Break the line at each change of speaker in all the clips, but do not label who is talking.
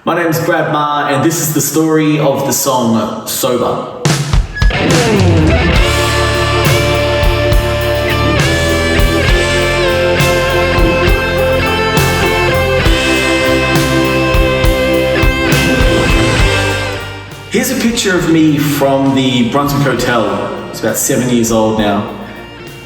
My name's Brad Marr, and this is the story of the song Sober. Here's a picture of me from the Brunswick Hotel. It's about 7 years old now.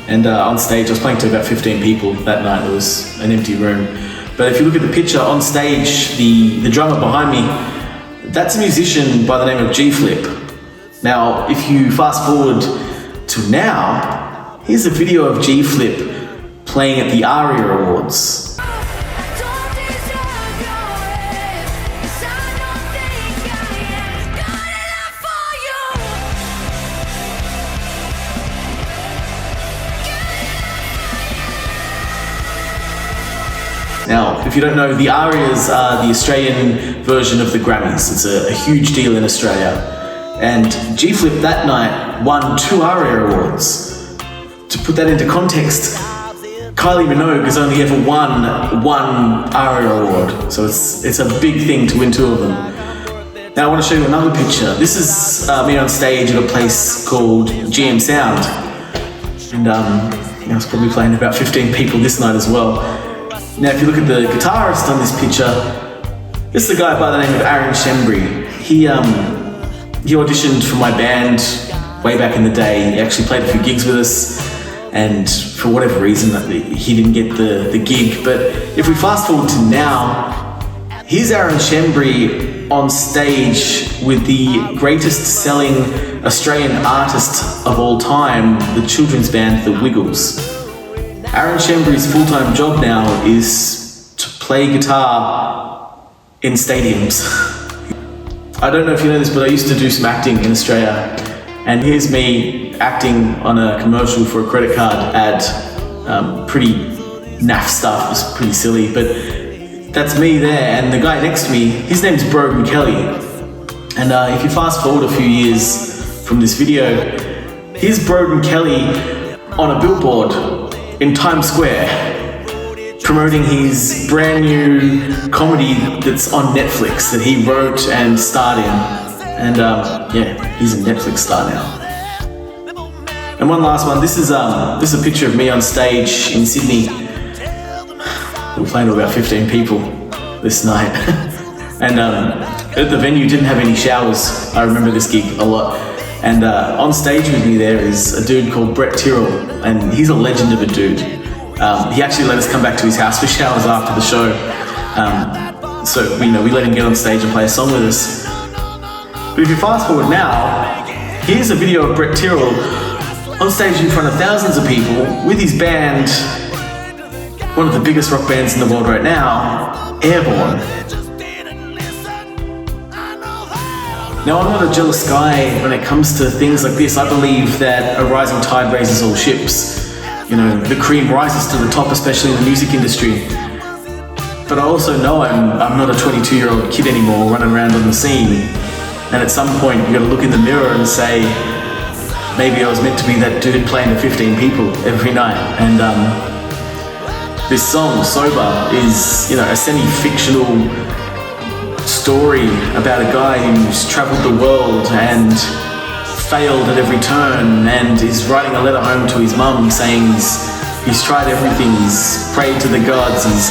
And on stage, I was playing to about 15 people that night. It was an empty room. But if you look at the picture on stage, the drummer behind me, that's a musician by the name of G-Flip. Now, if you fast forward to now, here's a video of G-Flip playing at the ARIA Awards. Now, if you don't know, the ARIAs are the Australian version of the Grammys. It's a huge deal in Australia. And G-Flip that night won 2 ARIA Awards. To put that into context, Kylie Minogue has only ever won 1 ARIA Award. So it's a big thing to win 2 of them. Now I want to show you another picture. This is me on stage at a place called GM Sound. And I was probably playing to about 15 people this night as well. Now, if you look at the guitarist on this picture, this is a guy by the name of Aaron Shembri. He auditioned for my band way back in the day. He actually played a few gigs with us, and for whatever reason, he didn't get the gig. But if we fast forward to now, here's Aaron Shembri on stage with the greatest selling Australian artist of all time, the children's band, The Wiggles. Aaron Shembri's full-time job now is to play guitar in stadiums. I don't know if you know this, but I used to do some acting in Australia. And here's me acting on a commercial for a credit card ad. Pretty naff stuff, it was pretty silly, but that's me there. And the guy next to me, his name's Broden Kelly. And if you fast forward a few years from this video, here's Broden Kelly on a billboard in Times Square, promoting his brand new comedy that's on Netflix that he wrote and starred in. And yeah, he's a Netflix star now. And one last one, this is a picture of me on stage in Sydney. We were playing to about 15 people this night. And the venue didn't have any showers. I remember this gig a lot. And on stage with me there is a dude called Brett Tyrrell, and he's a legend of a dude. He actually let us come back to his house for showers after the show. So we let him get on stage and play a song with us. But if you fast forward now, here's a video of Brett Tyrrell on stage in front of thousands of people with his band, one of the biggest rock bands in the world right now, Airborne. Now, I'm not a jealous guy when it comes to things like this. I believe that a rising tide raises all ships. You know, the cream rises to the top, especially in the music industry. But I also know I'm not a 22-year-old kid anymore running around on the scene. And at some point, you gotta look in the mirror and say, maybe I was meant to be that dude playing to 15 people every night. And this song, Sober, is, a semi-fictional story about a guy who's traveled the world and failed at every turn and is writing a letter home to his mum saying he's tried everything, he's prayed to the gods, he's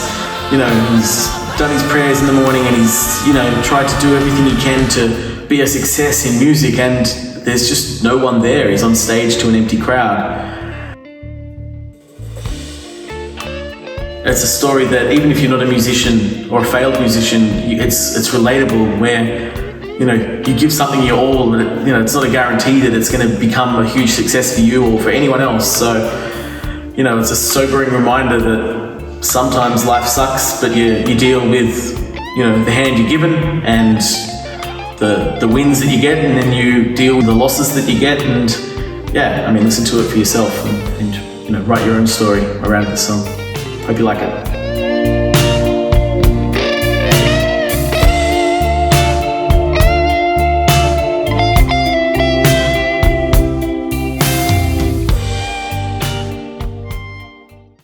done his prayers in the morning, and he's tried to do everything he can to be a success in music, and there's just no one there. He's on stage to an empty crowd. It's a story that even if you're not a musician or a failed musician, it's relatable, where you give something your all, but it's not a guarantee that it's going to become a huge success for you or for anyone else. So it's a sobering reminder that sometimes life sucks, but you deal with the hand you're given and the wins that you get, and then you deal with the losses that you get. And listen to it for yourself and write your own story around the song. Hope you like it.